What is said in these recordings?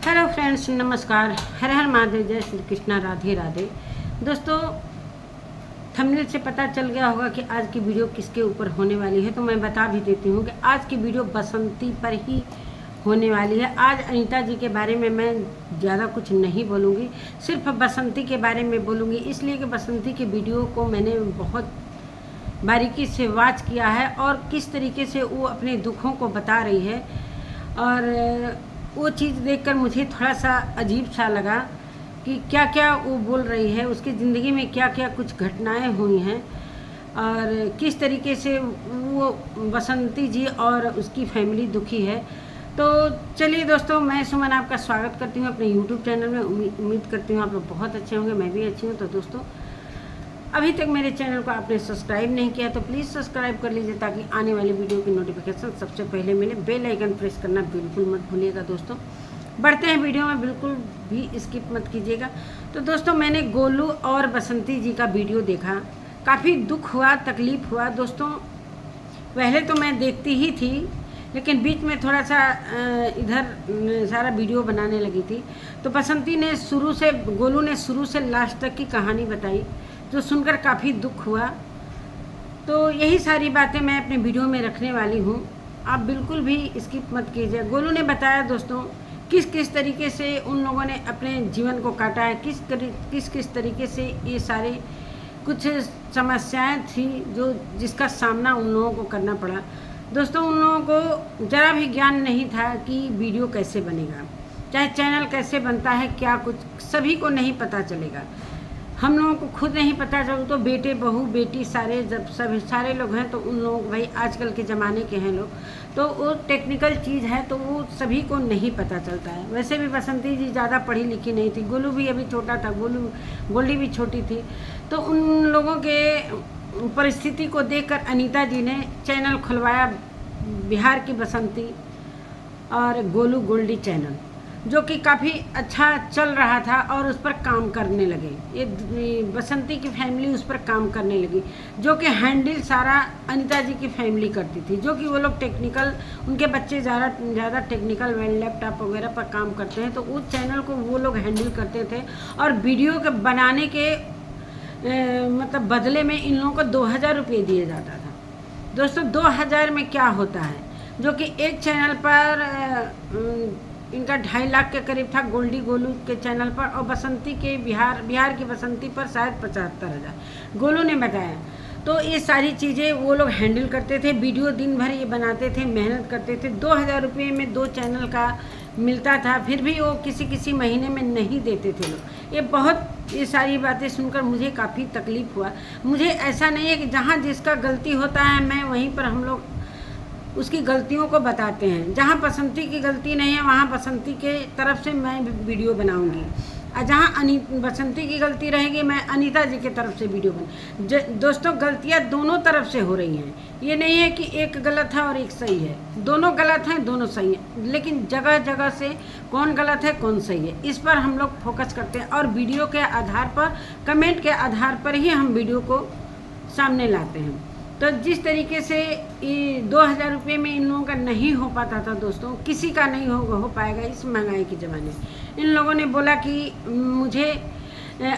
Hello friends, नमस्कार। हर हर महादेव, जय श्री कृष्णा, राधे राधे। दोस्तों, थंबनेल से पता चल गया होगा कि आज की वीडियो किसके ऊपर होने वाली है, तो मैं बता भी देती हूँ कि आज की वीडियो बसंती पर ही होने वाली है। आज अनीता जी के बारे में मैं ज़्यादा कुछ नहीं बोलूँगी, सिर्फ बसंती के बारे में बोलूँगी, इसलिए कि बसंती के वीडियो को मैंने बहुत बारीकी से वॉच किया है और किस तरीके से वो अपने दुखों को बता रही है। और वो चीज़ देखकर मुझे थोड़ा सा अजीब सा लगा कि क्या क्या वो बोल रही है, उसकी ज़िंदगी में क्या क्या कुछ घटनाएं हुई हैं और किस तरीके से वो बसंती जी और उसकी फैमिली दुखी है। तो चलिए दोस्तों, मैं सुमन आपका स्वागत करती हूँ अपने YouTube चैनल में। उम्मीद करती हूँ आप लोग बहुत अच्छे होंगे, मैं भी अच्छी हूँ। तो दोस्तों, अभी तक मेरे चैनल को आपने सब्सक्राइब नहीं किया तो प्लीज़ सब्सक्राइब कर लीजिए ताकि आने वाली वीडियो की नोटिफिकेशन सबसे पहले मिले। बेल आइकन प्रेस करना बिल्कुल मत भूलिएगा। दोस्तों, बढ़ते हैं वीडियो में, बिल्कुल भी स्किप मत कीजिएगा। तो दोस्तों, मैंने गोलू और बसंती जी का वीडियो देखा, काफ़ी दुख हुआ, तकलीफ़ हुआ। दोस्तों, पहले तो मैं देखती ही थी, लेकिन बीच में थोड़ा सा इधर सारा वीडियो बनाने लगी थी। तो बसंती ने गोलू ने शुरू से लास्ट तक की कहानी बताई, जो सुनकर काफ़ी दुख हुआ। तो यही सारी बातें मैं अपने वीडियो में रखने वाली हूँ, आप बिल्कुल भी स्किप मत कीजिए। गोलू ने बताया दोस्तों किस किस तरीके से उन लोगों ने अपने जीवन को काटा है, किस किस तरीके से ये सारे कुछ समस्याएं थी जिसका सामना उन लोगों को करना पड़ा। दोस्तों, उन लोगों को ज़रा भी ज्ञान नहीं था कि वीडियो कैसे बनेगा, चाहे चैनल कैसे बनता है, क्या कुछ सभी को नहीं पता चलेगा। हम लोगों को खुद नहीं पता चल तो बेटे बहू बेटी सारे लोग हैं, तो उन लोगों को भाई आजकल के ज़माने के हैं लोग, तो वो टेक्निकल चीज़ है तो वो सभी को नहीं पता चलता है। वैसे भी बसंती जी ज़्यादा पढ़ी लिखी नहीं थी, गोलू भी अभी छोटा था, गोल्डी भी छोटी थी। तो उन लोगों के परिस्थिति को देखकर अनीता जी ने चैनल खुलवाया, बिहार की बसंती और गोलू गोल्डी चैनल, जो कि काफ़ी अच्छा चल रहा था और उस पर काम करने लगे। ये बसंती की फैमिली उस पर काम करने लगी, जो कि हैंडल सारा अनीता जी की फैमिली करती थी, जो कि वो लोग टेक्निकल, उनके बच्चे ज़्यादा टेक्निकल लैपटॉप वगैरह पर काम करते हैं, तो उस चैनल को वो लोग हैंडल करते थे। और वीडियो के बनाने के मतलब बदले में इन लोगों को 2000 रुपये दिए जाता था। दोस्तों, 2000 में क्या होता है, जो कि एक चैनल पर इनका 2.5 लाख के करीब था गोलू के चैनल पर, और बसंती के बिहार की बसंती पर शायद 75,000 गोलू ने बताया। तो ये सारी चीज़ें वो लोग हैंडल करते थे, वीडियो दिन भर ये बनाते थे, मेहनत करते थे। 2000 रुपये में 2 चैनल का मिलता था, फिर भी वो किसी महीने में नहीं देते थे लोग। ये सारी बातें सुनकर मुझे काफ़ी तकलीफ़ हुआ। मुझे ऐसा नहीं है कि जहाँ जिसका गलती होता है मैं वहीं पर हम लोग उसकी गलतियों को बताते हैं। जहाँ बसंती की गलती नहीं है वहाँ बसंती के तरफ से मैं वीडियो बनाऊंगी, और जहाँ बसंती की गलती रहेगी मैं अनीता जी की तरफ से वीडियो दोस्तों, गलतियाँ दोनों तरफ से हो रही हैं। ये नहीं है कि एक गलत है और एक सही है, दोनों गलत हैं, दोनों सही हैं, लेकिन जगह जगह से कौन गलत है कौन सही है, इस पर हम लोग फोकस करते हैं। और वीडियो के आधार पर, कमेंट के आधार पर ही हम वीडियो को सामने लाते हैं। तो जिस तरीके से ये 2000 रुपये में इन लोगों का नहीं हो पाता था दोस्तों, किसी का नहीं हो पाएगा इस महंगाई के ज़माने में। इन लोगों ने बोला कि मुझे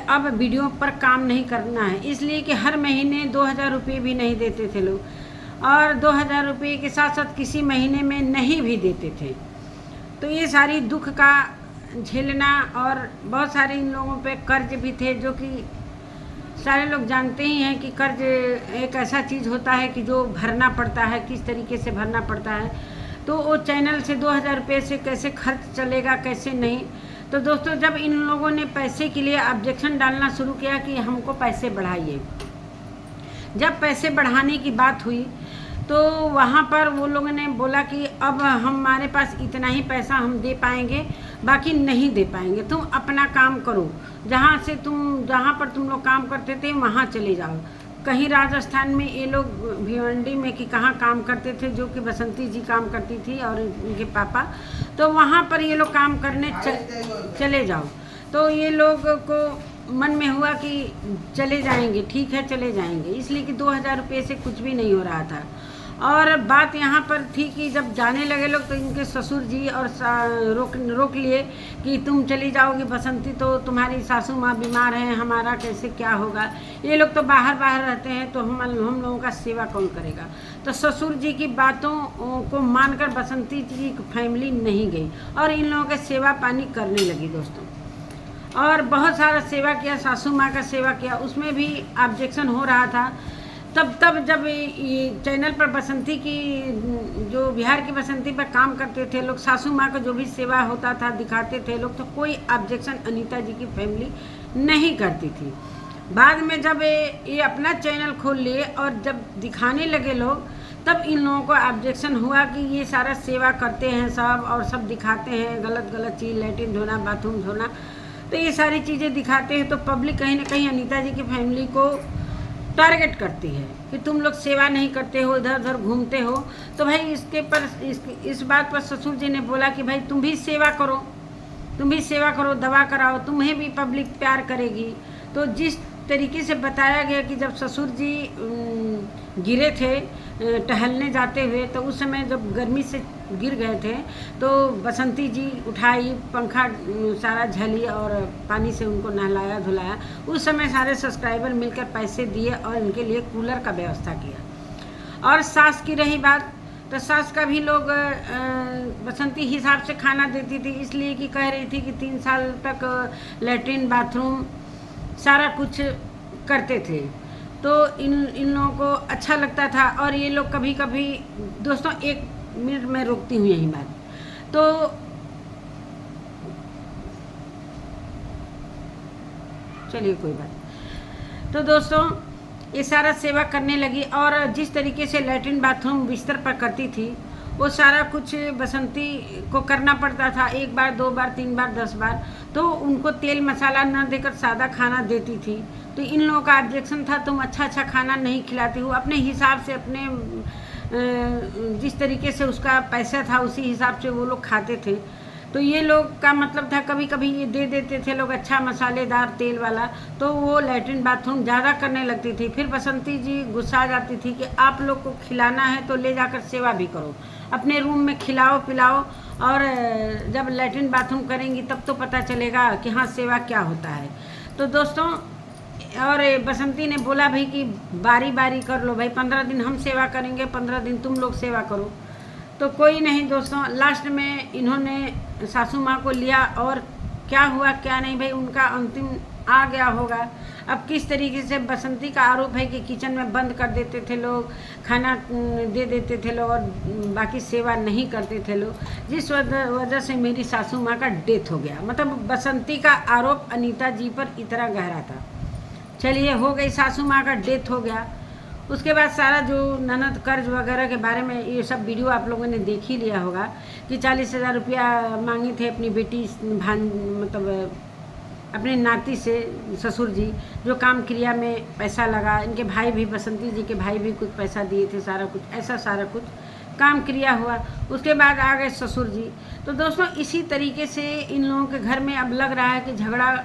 अब वीडियो पर काम नहीं करना है, इसलिए कि हर महीने 2000 रुपये भी नहीं देते थे लोग, और 2000 रुपये के साथ साथ किसी महीने में नहीं भी देते थे। तो ये सारी दुख का झेलना, और बहुत सारे इन लोगों पे कर्ज भी थे, जो कि सारे लोग जानते ही हैं कि कर्ज एक ऐसा चीज़ होता है कि जो भरना पड़ता है, किस तरीके से भरना पड़ता है। तो वो चैनल से 2000 रुपये से कैसे खर्च चलेगा, कैसे नहीं। तो दोस्तों, जब इन लोगों ने पैसे के लिए ऑब्जेक्शन डालना शुरू किया कि हमको पैसे बढ़ाइए, जब पैसे बढ़ाने की बात हुई तो वहाँ पर वो लोगों ने बोला कि अब हमारे पास इतना ही पैसा हम दे पाएंगे, बाकी नहीं दे पाएंगे, तुम अपना काम करो, जहाँ पर तुम लोग काम करते थे वहाँ चले जाओ। कहीं राजस्थान में ये लोग भिवंडी में कि कहाँ काम करते थे, जो कि बसंती जी काम करती थी और उनके पापा, तो वहाँ पर ये लोग काम करने चले जाओ। तो ये लोग को मन में हुआ कि चले जाएंगे, ठीक है चले जाएंगे, इसलिए कि 2000 रुपये से कुछ भी नहीं हो रहा था। और बात यहाँ पर थी कि जब जाने लगे लोग तो इनके ससुर जी और रोक लिए कि तुम चली जाओगी बसंती तो तुम्हारी सासू माँ बीमार हैं, हमारा कैसे क्या होगा, ये लोग तो बाहर रहते हैं तो हम लोगों का सेवा कौन करेगा। तो ससुर जी की बातों को मानकर बसंती जी की फैमिली नहीं गई और इन लोगों के सेवा पानी करने लगी दोस्तों, और बहुत सारा सेवा किया, सासू माँ का सेवा किया, उसमें भी ऑब्जेक्शन हो रहा था। तब जब ये चैनल पर बसंती की जो बिहार की बसंती पर काम करते थे लोग, सासू माँ का जो भी सेवा होता था दिखाते थे लोग, तो कोई ऑब्जेक्शन अनीता जी की फैमिली नहीं करती थी। बाद में जब ये अपना चैनल खोल लिए और जब दिखाने लगे लोग, तब इन लोगों को ऑब्जेक्शन हुआ कि ये सारा सेवा करते हैं सब और सब दिखाते हैं गलत चीज़, लैट्रिन धोना, बाथरूम धोना, तो ये सारी चीज़ें दिखाते हैं तो पब्लिक कहीं ना कहीं अनीता जी की फैमिली को टारगेट करती है कि तुम लोग सेवा नहीं करते हो, इधर उधर घूमते हो। तो भाई इस बात पर ससुर जी ने बोला कि भाई तुम भी सेवा करो, दवा कराओ, तुम्हें भी पब्लिक प्यार करेगी। तो जिस तरीके से बताया गया कि जब ससुर जी गिरे थे टहलने जाते हुए, तो उस समय जब गर्मी से गिर गए थे तो बसंती जी उठाई, पंखा सारा झली और पानी से उनको नहलाया धुलाया। उस समय सारे सब्सक्राइबर मिलकर पैसे दिए और इनके लिए कूलर का व्यवस्था किया। और सास की रही बात, तो सास का भी लोग बसंती हिसाब से खाना देती थी, इसलिए कि कह रही थी कि 3 साल तक लैट्रिन बाथरूम सारा कुछ करते थे, तो इन लोगों को अच्छा लगता था। और ये लोग कभी कभी दोस्तों 1 मिनट में रोकती हूँ यही बात, तो चलिए कोई बात। तो दोस्तों ये सारा सेवा करने लगी और जिस तरीके से लैट्रिन बाथरूम बिस्तर पर करती थी वो सारा कुछ बसंती को करना पड़ता था, 1 बार 2 बार 3 बार 10 बार। तो उनको तेल मसाला न देकर सादा खाना देती थी। तो इन लोगों का ऑब्जेक्शन था तुम अच्छा खाना नहीं खिलाती हो, अपने हिसाब से अपने जिस तरीके से उसका पैसा था उसी हिसाब से वो लोग खाते थे। तो ये लोग का मतलब था कभी कभी ये दे देते थे लोग अच्छा मसालेदार तेल वाला, तो वो लैट्रिन बाथरूम ज़्यादा करने लगती थी। फिर बसंती जी गुस्सा आ जाती थी कि आप लोग को खिलाना है तो ले जाकर सेवा भी करो, अपने रूम में खिलाओ पिलाओ, और जब लैट्रिन बाथरूम करेंगी तब तो पता चलेगा कि हाँ सेवा क्या होता है। तो दोस्तों और बसंती ने बोला भाई कि बारी बारी कर लो भाई, 15 दिन हम सेवा करेंगे, 15 दिन तुम लोग सेवा करो। तो कोई नहीं दोस्तों, लास्ट में इन्होंने सासू माँ को लिया और क्या हुआ क्या नहीं भाई उनका अंतिम आ गया होगा। अब किस तरीके से बसंती का आरोप है कि किचन में बंद कर देते थे लोग, खाना दे देते थे लोग और बाकी सेवा नहीं करते थे लोग, जिस वजह से मेरी सासू माँ का डेथ हो गया। मतलब बसंती का आरोप अनीता जी पर इतना गहरा था। चलिए हो गई, सासू माँ का डेथ हो गया। उसके बाद सारा जो ननद कर्ज वगैरह के बारे में ये सब वीडियो आप लोगों ने देख ही लिया होगा कि 40,000 रुपया मांगे थे अपनी बेटी मतलब अपने नाती से ससुर जी, जो काम क्रिया में पैसा लगा। इनके भाई भी, बसंती जी के भाई भी कुछ पैसा दिए थे, सारा कुछ ऐसा सारा कुछ काम क्रिया हुआ। उसके बाद आ गए ससुर जी। तो दोस्तों इसी तरीके से इन लोगों के घर में अब लग रहा है कि झगड़ा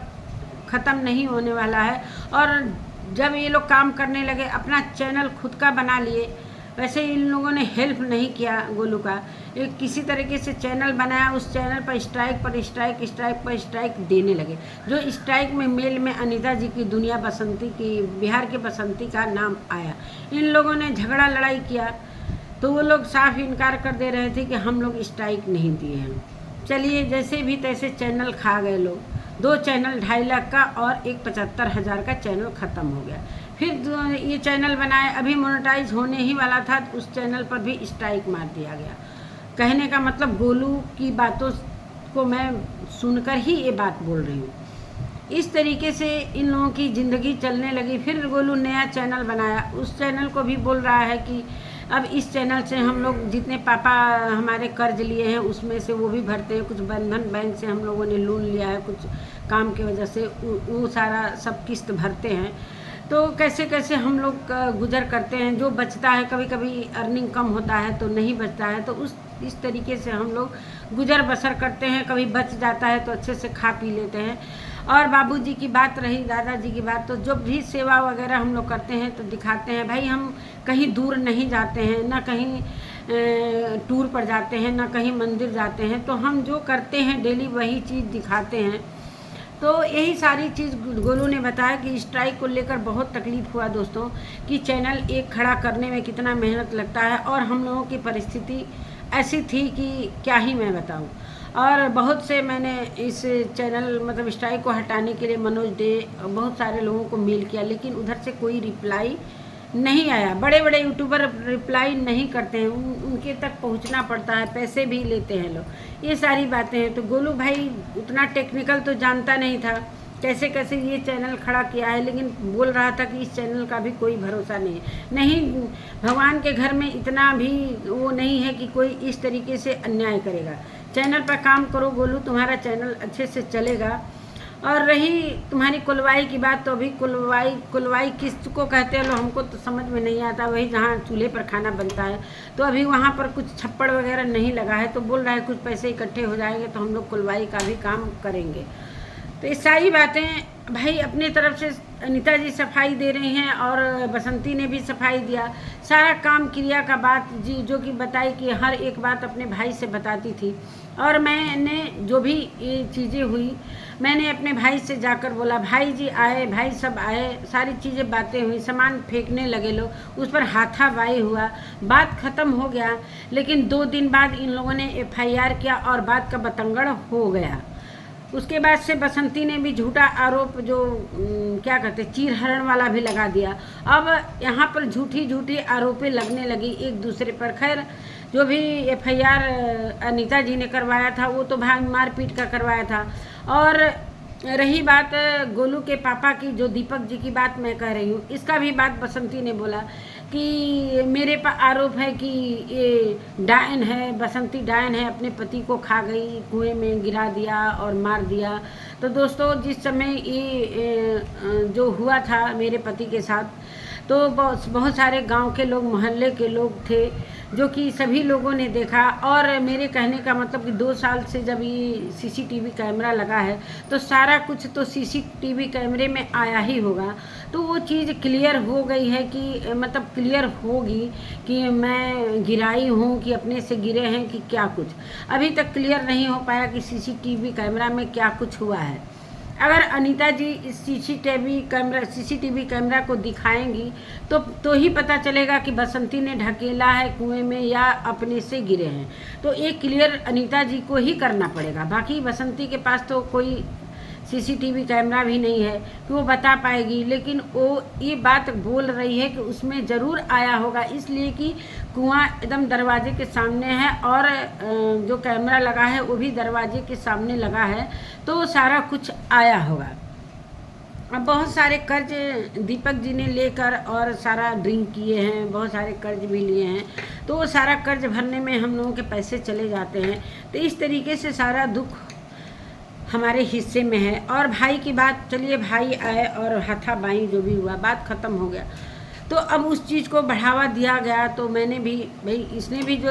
ख़त्म नहीं होने वाला है। और जब ये लोग काम करने लगे, अपना चैनल खुद का बना लिए, वैसे इन लोगों ने हेल्प नहीं किया गोलू का, एक किसी तरीके से चैनल बनाया, उस चैनल पर स्ट्राइक देने लगे। जो स्ट्राइक में मेल में अनीता जी की दुनिया बसंती की, बिहार के बसंती का नाम आया। इन लोगों ने झगड़ा लड़ाई किया तो वो लोग साफ इनकार कर दे रहे थे कि हम लोग स्ट्राइक नहीं दिए हैं। चलिए जैसे भी तैसे चैनल खा गए लोग। 2 चैनल 2.5 लाख का और एक 75,000 का चैनल ख़त्म हो गया। फिर ये चैनल बनाए, अभी मोनेटाइज होने ही वाला था, तो उस चैनल पर भी स्ट्राइक मार दिया गया। कहने का मतलब गोलू की बातों को मैं सुनकर ही ये बात बोल रही हूँ। इस तरीके से इन लोगों की ज़िंदगी चलने लगी। फिर गोलू नया चैनल बनाया, उस चैनल को भी बोल रहा है कि अब इस चैनल से हम लोग जितने पापा हमारे कर्ज लिए हैं उसमें से वो भी भरते हैं, कुछ बंधन बैंक से हम लोगों ने लोन लिया है कुछ काम की वजह से, वो सारा सब किस्त भरते हैं। तो कैसे कैसे हम लोग गुजर करते हैं, जो बचता है कभी कभी अर्निंग कम होता है तो नहीं बचता है, तो इस तरीके से हम लोग गुजर बसर करते हैं। कभी बच जाता है तो अच्छे से खा पी लेते हैं। और बाबूजी की बात रही, दादाजी की बात, तो जब भी सेवा वगैरह हम लोग करते हैं तो दिखाते हैं। भाई हम कहीं दूर नहीं जाते हैं, ना कहीं टूर पर जाते हैं, ना कहीं मंदिर जाते हैं, तो हम जो करते हैं डेली वही चीज़ दिखाते हैं। तो यही सारी चीज़ गोलू ने बताया कि स्ट्राइक को लेकर बहुत तकलीफ़ हुआ दोस्तों, कि चैनल एक खड़ा करने में कितना मेहनत लगता है, और हम लोगों की परिस्थिति ऐसी थी कि क्या ही मैं बताऊं। और बहुत से मैंने इस चैनल मतलब स्ट्राइक को हटाने के लिए मनोज डे बहुत सारे लोगों को मेल किया, लेकिन उधर से कोई रिप्लाई नहीं आया। बड़े बड़े यूट्यूबर रिप्लाई नहीं करते हैं, उनके तक पहुंचना पड़ता है, पैसे भी लेते हैं लोग, ये सारी बातें हैं। तो गोलू भाई उतना टेक्निकल तो जानता नहीं था, कैसे कैसे ये चैनल खड़ा किया है, लेकिन बोल रहा था कि इस चैनल का भी कोई भरोसा नहीं है। नहीं, भगवान के घर में इतना भी वो नहीं है कि कोई इस तरीके से अन्याय करेगा। चैनल पर काम करो गोलू, तुम्हारा चैनल अच्छे से चलेगा। और रही तुम्हारी कुलवाई की बात, तो अभी कुलवाई किसको कहते हैं लोग, हमको तो समझ में नहीं आता। वही जहाँ चूल्हे पर खाना बनता है, तो अभी वहाँ पर कुछ छप्पड़ वगैरह नहीं लगा है, तो बोल रहा है कुछ पैसे इकट्ठे हो जाएंगे तो हम लोग कुलवाई का भी काम करेंगे। तो ये सारी बातें भाई अपनी तरफ से अनीता जी सफाई दे रही हैं, और बसंती ने भी सफाई दिया। सारा काम क्रिया का बात जी जो कि बताई कि हर एक बात अपने भाई से बताती थी। और मैंने जो भी ये चीज़ें हुई, मैंने अपने भाई से जाकर बोला, भाई जी आए, भाई सब आए, सारी चीज़ें बातें हुई, सामान फेंकने लगे लोग, उस पर हाथापाई हुआ, बात ख़त्म हो गया। लेकिन 2 दिन बाद इन लोगों ने FIR किया और बात का बतंगड़ हो गया। उसके बाद से बसंती ने भी झूठा आरोप जो क्या कहते चीर हरण वाला भी लगा दिया। अब यहाँ पर झूठी आरोपें लगने लगी एक दूसरे पर। खैर जो भी FIR अनीता जी ने करवाया था वो तो भाई मारपीट का करवाया था। और रही बात गोलू के पापा की, जो दीपक जी की बात मैं कह रही हूँ, इसका भी बात बसंती ने बोला कि मेरे पर आरोप है कि ये डायन है, बसंती डायन है, अपने पति को खा गई, कुएं में गिरा दिया और मार दिया। तो दोस्तों जिस समय ये जो हुआ था मेरे पति के साथ, तो बहुत सारे गांव के लोग, मोहल्ले के लोग थे, जो कि सभी लोगों ने देखा। और मेरे कहने का मतलब कि 2 साल से जब ये CCTV कैमरा लगा है, तो सारा कुछ तो CCTV कैमरे में आया ही होगा। तो वो चीज़ क्लियर हो गई है कि मतलब क्लियर होगी कि मैं गिराई हूँ कि अपने से गिरे हैं कि क्या कुछ। अभी तक क्लियर नहीं हो पाया कि CCTV कैमरा में क्या कुछ हुआ है। अगर अनीता जी इस CCTV कैमरा को दिखाएंगी तो ही पता चलेगा कि बसंती ने ढकेला है कुएं में या अपने से गिरे हैं। तो ये क्लियर अनीता जी को ही करना पड़ेगा। बाकी बसंती के पास तो कोई CCTV कैमरा भी नहीं है कि वो बता पाएगी, लेकिन वो ये बात बोल रही है कि उसमें ज़रूर आया होगा, इसलिए कि कुआं एकदम दरवाजे के सामने है और जो कैमरा लगा है वो भी दरवाजे के सामने लगा है, तो सारा कुछ आया होगा। अब बहुत सारे कर्ज दीपक जी ने लेकर और सारा ड्रिंक किए हैं, बहुत सारे कर्ज भी लिए हैं, तो वो सारा कर्ज भरने में हम लोगों के पैसे चले जाते हैं। तो इस तरीके से सारा दुख हमारे हिस्से में है। और भाई की बात, चलिए भाई आए और हाथापाई जो भी हुआ, बात ख़त्म हो गया। तो अब उस चीज़ को बढ़ावा दिया गया, तो मैंने भी भाई, इसने भी जो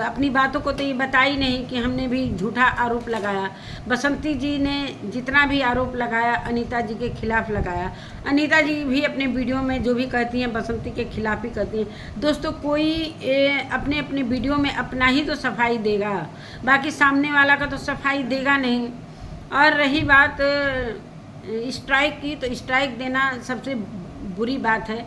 अपनी बातों को तो ये बताई नहीं कि हमने भी झूठा आरोप लगाया। बसंती जी ने जितना भी आरोप लगाया अनीता जी के खिलाफ लगाया। अनीता जी भी अपने वीडियो में जो भी कहती हैं बसंती के खिलाफ ही कहती हैं। दोस्तों कोई अपने अपने वीडियो में अपना ही तो सफाई देगा, बाकी सामने वाला का तो सफाई देगा नहीं। और रही बात स्ट्राइक की, तो स्ट्राइक देना सबसे बुरी बात है।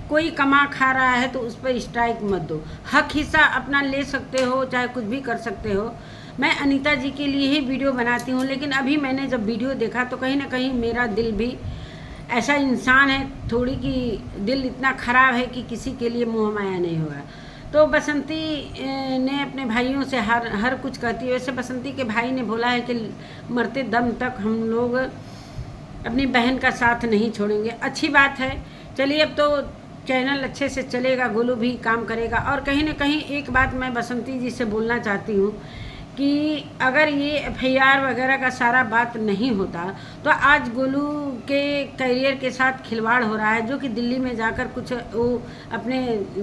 कोई कमा खा रहा है तो उस पर स्ट्राइक मत दो। हक हिस्सा अपना ले सकते हो, चाहे कुछ भी कर सकते हो। मैं अनीता जी के लिए ही वीडियो बनाती हूँ, लेकिन अभी मैंने जब वीडियो देखा तो कहीं ना कहीं मेरा दिल भी ऐसा इंसान है थोड़ी कि दिल इतना ख़राब है कि किसी के लिए मोह माया नहीं होगा। तो बसंती ने अपने भाइयों से हर कुछ कहती है। वैसे बसंती के भाई ने बोला है कि मरते दम तक हम लोग अपनी बहन का साथ नहीं छोड़ेंगे। अच्छी बात है। चलिए अब तो चैनल अच्छे से चलेगा, गोलू भी काम करेगा। और कहीं ना कहीं एक बात मैं बसंती जी से बोलना चाहती हूँ कि अगर ये एफआईआर वगैरह का सारा बात नहीं होता तो आज गोलू के करियर के साथ खिलवाड़ हो रहा है, जो कि दिल्ली में जाकर कुछ वो अपने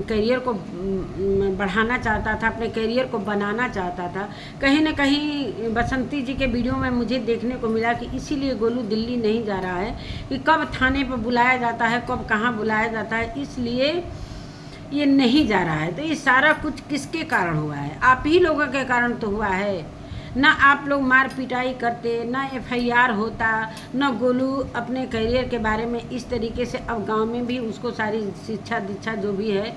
करियर को बढ़ाना चाहता था, अपने करियर को बनाना चाहता था। कहीं ना कहीं बसंती जी के वीडियो में मुझे देखने को मिला कि इसीलिए गोलू दिल्ली नहीं जा रहा है कि कब थाने पर बुलाया जाता है, कब कहाँ बुलाया जाता है, इसलिए ये नहीं जा रहा है। तो ये सारा कुछ किसके कारण हुआ है? आप ही लोगों के कारण तो हुआ है ना। आप लोग मार पिटाई करते, ना एफआईआर होता, ना गोलू अपने करियर के बारे में इस तरीके से। अब गांव में भी उसको सारी शिक्षा दीक्षा जो भी है,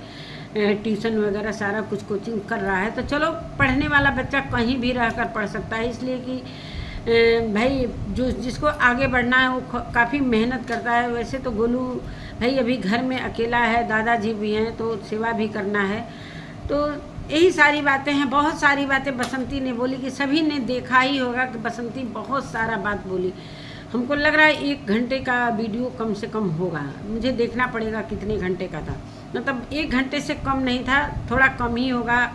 ट्यूशन वगैरह सारा कुछ कोचिंग कर रहा है। तो चलो, पढ़ने वाला बच्चा कहीं भी रहकर पढ़ सकता है, इसलिए कि भाई जो जिसको आगे बढ़ना है वो काफ़ी मेहनत करता है। वैसे तो गोलू भाई अभी घर में अकेला है, दादाजी भी हैं तो सेवा भी करना है। तो यही सारी बातें हैं, बहुत सारी बातें बसंती ने बोली कि सभी ने देखा ही होगा कि बसंती बहुत सारा बात बोली। हमको लग रहा है 1 घंटे का वीडियो कम से कम होगा, मुझे देखना पड़ेगा कितने घंटे का था, मतलब 1 घंटे से कम नहीं था, थोड़ा कम ही होगा।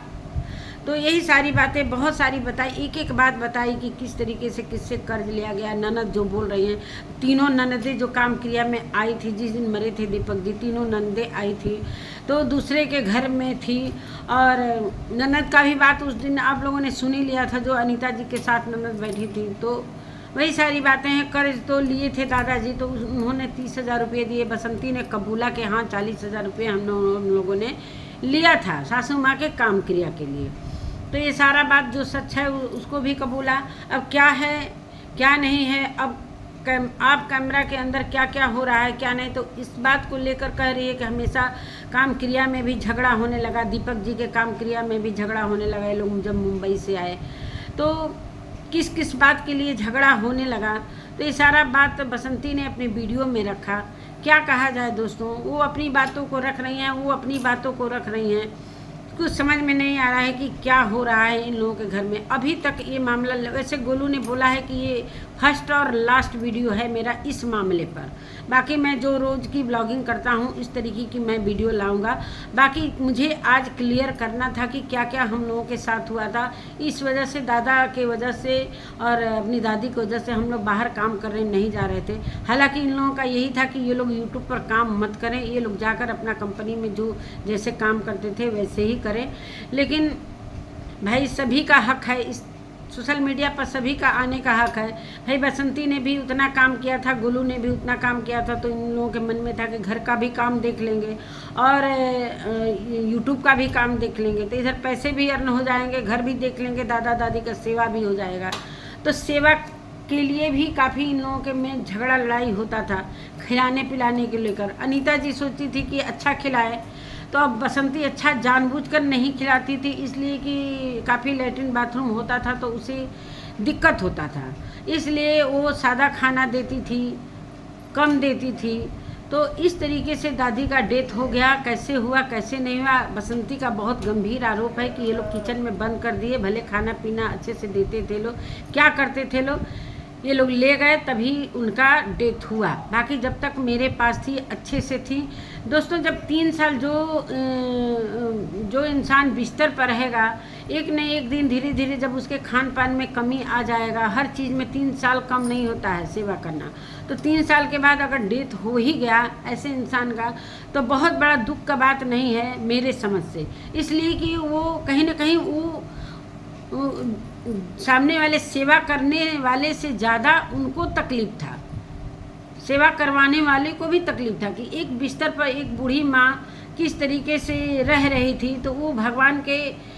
तो यही सारी बातें बहुत सारी बताई, एक एक बात बताई कि किस तरीके से किससे कर्ज लिया गया। ननद जो बोल रही हैं, तीनों ननदें जो काम क्रिया में आई थी जिस दिन मरे थे दीपक जी, तीनों ननदें आई थी तो दूसरे के घर में थी। और ननद का भी बात उस दिन आप लोगों ने सुन ही लिया था, जो अनीता जी के साथ ननद बैठी थी। तो वही सारी बातें हैं। कर्ज तो लिए थे दादाजी, तो उन्होंने 30,000 रुपये दिए। बसंती ने कबूला के हाँ 40,000 रुपये हम लोगों ने लिया था सासू माँ के काम क्रिया के लिए। तो ये सारा बात जो सच है उसको भी कबूला। अब क्या है क्या नहीं है, अब आप कैमरा के अंदर क्या क्या हो रहा है क्या नहीं, तो इस बात को लेकर कह रही है कि हमेशा काम क्रिया में भी झगड़ा होने लगा, दीपक जी के काम क्रिया में भी झगड़ा होने लगा। ये लोग जब मुंबई से आए तो किस किस बात के लिए झगड़ा होने लगा, तो ये सारा बात बसंती ने अपने वीडियो में रखा। क्या कहा जाए दोस्तों, वो अपनी बातों को रख रही हैं, वो अपनी बातों को रख रही हैं। कुछ समझ में नहीं आ रहा है कि क्या हो रहा है इन लोगों के घर में। अभी तक ये मामला, वैसे गोलू ने बोला है कि ये फर्स्ट और लास्ट वीडियो है मेरा इस मामले पर। बाकी मैं जो रोज़ की ब्लॉगिंग करता हूँ इस तरीके की मैं वीडियो लाऊंगा। बाकी मुझे आज क्लियर करना था कि क्या क्या हम लोगों के साथ हुआ था। इस वजह से, दादा के वजह से और अपनी दादी की वजह से हम लोग बाहर काम करने नहीं जा रहे थे। हालांकि इन लोगों का यही था कि ये लोग यूट्यूब पर काम मत करें, ये लोग जाकर अपना कंपनी में जो जैसे काम करते थे वैसे ही करें। लेकिन भाई सभी का हक है, इस सोशल मीडिया पर सभी का आने का हक है। भाई बसंती ने भी उतना काम किया था, गोलू ने भी उतना काम किया था, तो इन लोगों के मन में था कि घर का भी काम देख लेंगे और यूट्यूब का भी काम देख लेंगे, तो इधर पैसे भी अर्न हो जाएंगे, घर भी देख लेंगे, दादा दादी का सेवा भी हो जाएगा। तो सेवा के लिए भी काफ़ी इन लोगों के में झगड़ा लड़ाई होता था, खिलाने पिलाने के लेकर। अनीता जी सोचती थी कि अच्छा खिलाए, तो अब बसंती अच्छा जानबूझकर नहीं खिलाती थी, इसलिए कि काफ़ी लैट्रिन बाथरूम होता था तो उसे दिक्कत होता था, इसलिए वो सादा खाना देती थी, कम देती थी। तो इस तरीके से दादी का डेथ हो गया। कैसे हुआ कैसे नहीं हुआ, बसंती का बहुत गंभीर आरोप है कि ये लोग किचन में बंद कर दिए। भले खाना पीना अच्छे से देते थे लोग, क्या करते थे लोग, ये लोग ले गए तभी उनका डेथ हुआ। बाकी जब तक मेरे पास थी अच्छे से थी। दोस्तों, जब 3 साल जो इंसान बिस्तर पर रहेगा, एक न एक दिन धीरे धीरे जब उसके खान पान में कमी आ जाएगा, हर चीज़ में 3 साल कम नहीं होता है सेवा करना। तो 3 साल के बाद अगर डेथ हो ही गया ऐसे इंसान का, तो बहुत बड़ा दुख का बात नहीं है मेरे समझ से। इसलिए कि वो कहीं ना कहीं वो सामने वाले सेवा करने वाले से ज़्यादा उनको तकलीफ था, सेवा करवाने वाले को भी तकलीफ था कि एक बिस्तर पर एक बूढ़ी माँ किस तरीके से रह रही थी। तो वो भगवान के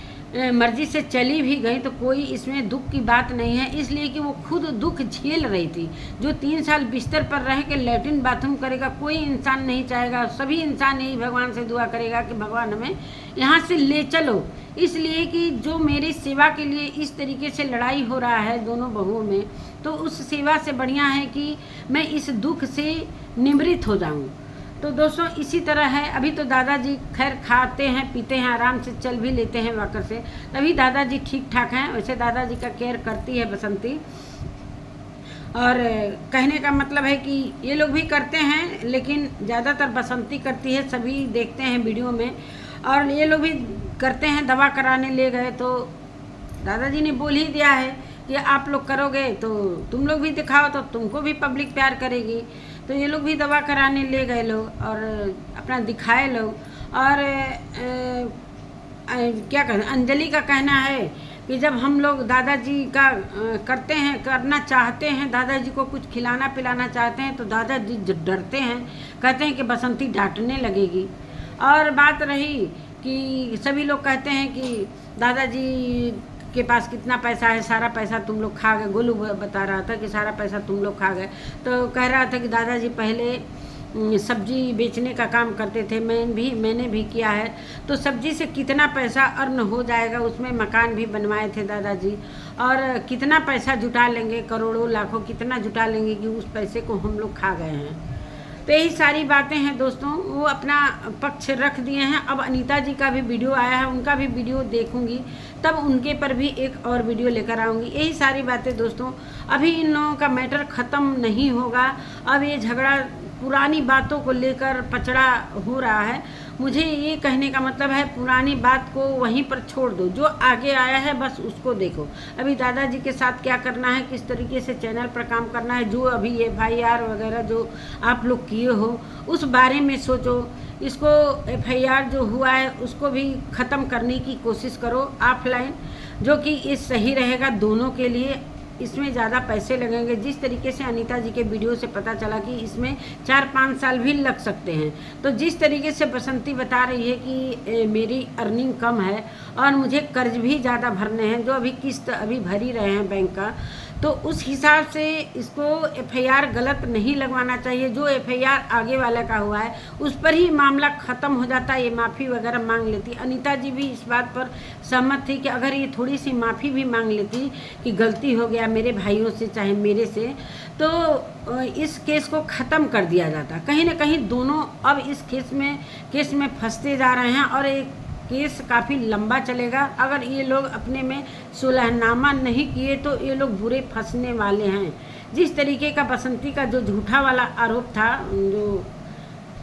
मर्जी से चली भी गई, तो कोई इसमें दुख की बात नहीं है, इसलिए कि वो खुद दुख झेल रही थी। जो 3 साल बिस्तर पर रह के लैट्रिन बाथरूम करेगा, कोई इंसान नहीं चाहेगा। सभी इंसान यही भगवान से दुआ करेगा कि भगवान हमें यहाँ से ले चलो। इसलिए कि जो मेरी सेवा के लिए इस तरीके से लड़ाई हो रहा है दोनों बहुओं में, तो उस सेवा से बढ़िया है कि मैं इस दुख से निवृत्त हो जाऊं। तो दोस्तों, इसी तरह है। अभी तो दादाजी खैर खाते हैं पीते हैं, आराम से चल भी लेते हैं वाकर से, तभी दादाजी ठीक ठाक हैं। वैसे दादाजी का केयर करती है बसंती, और कहने का मतलब है कि ये लोग भी करते हैं, लेकिन ज़्यादातर बसंती करती है, सभी देखते हैं वीडियो में। और ये लोग भी करते हैं, दवा कराने ले गए तो दादाजी ने बोल ही दिया है कि आप लोग करोगे तो तुम लोग भी दिखाओ तो तुमको भी पब्लिक प्यार करेगी। तो ये लोग भी दवा कराने ले गए लोग और अपना दिखाए लोग। और क्या कहना, अंजलि का कहना है कि जब हम लोग दादाजी का करते हैं, करना चाहते हैं, दादाजी को कुछ खिलाना पिलाना चाहते हैं तो दादाजी डरते हैं, कहते हैं कि बसंती डांटने लगेगी। और बात रही कि सभी लोग कहते हैं कि दादाजी के पास कितना पैसा है, सारा पैसा तुम लोग खा गए। गोलू बता रहा था कि सारा पैसा तुम लोग खा गए। तो कह रहा था कि दादाजी पहले सब्जी बेचने का काम करते थे, मैंने भी किया है। तो सब्जी से कितना पैसा अर्न हो जाएगा, उसमें मकान भी बनवाए थे दादाजी। और कितना पैसा जुटा लेंगे, करोड़ों लाखों कितना जुटा लेंगे कि उस पैसे को हम लोग खा गए हैं। तो यही सारी बातें हैं दोस्तों, वो अपना पक्ष रख दिए हैं। अब अनीता जी का भी वीडियो आया है, उनका भी वीडियो देखूंगी, तब उनके पर भी एक और वीडियो लेकर आऊँगी। यही सारी बातें दोस्तों, अभी इन लोगों का मैटर ख़त्म नहीं होगा। अब ये झगड़ा पुरानी बातों को लेकर पचड़ा हो रहा है। मुझे ये कहने का मतलब है पुरानी बात को वहीं पर छोड़ दो, जो आगे आया है बस उसको देखो। अभी दादाजी के साथ क्या करना है, किस तरीके से चैनल पर काम करना है, जो अभी FIR वगैरह जो आप लोग किए हो उस बारे में सोचो। इसको FIR जो हुआ है उसको भी ख़त्म करने की कोशिश करो ऑफलाइन, जो कि ये सही रहेगा दोनों के लिए। इसमें ज़्यादा पैसे लगेंगे। जिस तरीके से अनीता जी के वीडियो से पता चला कि इसमें 4-5 साल भी लग सकते हैं। तो जिस तरीके से बसंती बता रही है कि मेरी अर्निंग कम है और मुझे कर्ज भी ज़्यादा भरने हैं, जो अभी किस्त अभी भर ही रहे हैं बैंक का, तो उस हिसाब से इसको FIR गलत नहीं लगवाना चाहिए। जो FIR आगे वाला का हुआ है उस पर ही मामला ख़त्म हो जाता है, ये माफ़ी वगैरह मांग लेती। अनीता जी भी इस बात पर सहमत थी कि अगर ये थोड़ी सी माफ़ी भी मांग लेती कि गलती हो गया मेरे भाइयों से चाहे मेरे से, तो इस केस को ख़त्म कर दिया जाता। कहीं ना कहीं दोनों अब इस केस में फंसते जा रहे हैं और एक केस काफ़ी लंबा चलेगा। अगर ये लोग अपने में सुलहनामा नहीं किए तो ये लोग बुरे फंसने वाले हैं। जिस तरीके का बसंती का जो झूठा वाला आरोप था, जो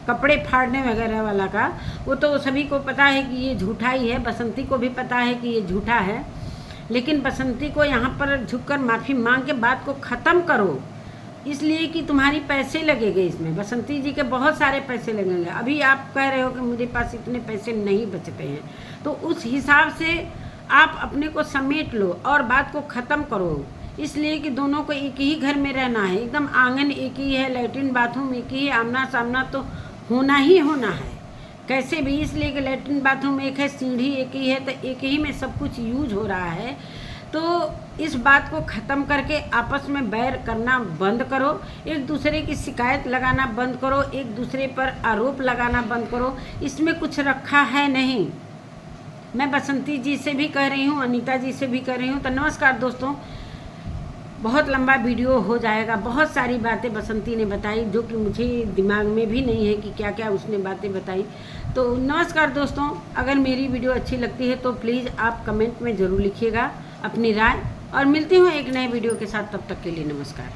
कपड़े फाड़ने वगैरह वाला का, वो तो सभी को पता है कि ये झूठा ही है। बसंती को भी पता है कि ये झूठा है, लेकिन बसंती को यहाँ पर झुककर माफ़ी मांग के बात को ख़त्म करो, इसलिए कि तुम्हारी पैसे लगेंगे इसमें। बसंती जी के बहुत सारे पैसे लगेंगे। अभी आप कह रहे हो कि मेरे पास इतने पैसे नहीं बचते हैं, तो उस हिसाब से आप अपने को समेट लो और बात को ख़त्म करो। इसलिए कि दोनों को एक ही घर में रहना है, एकदम आंगन एक ही है, लैट्रिन बाथरूम एक ही है, आमना सामना तो होना ही होना है कैसे भी। इसलिए कि लैट्रिन बाथरूम एक है, सीढ़ी एक ही है, तो एक ही में सब कुछ यूज हो रहा है। तो इस बात को ख़त्म करके आपस में बैर करना बंद करो, एक दूसरे की शिकायत लगाना बंद करो, एक दूसरे पर आरोप लगाना बंद करो। इसमें कुछ रखा है नहीं। मैं बसंती जी से भी कह रही हूँ, अनीता जी से भी कह रही हूँ। तो नमस्कार दोस्तों, बहुत लंबा वीडियो हो जाएगा। बहुत सारी बातें बसंती ने बताई जो कि मुझे दिमाग में भी नहीं है कि क्या क्या उसने बातें बताई। तो नमस्कार दोस्तों, अगर मेरी वीडियो अच्छी लगती है तो प्लीज़ आप कमेंट में ज़रूर लिखिएगा अपनी राय, और मिलती हूँ एक नए वीडियो के साथ। तब तक के लिए नमस्कार।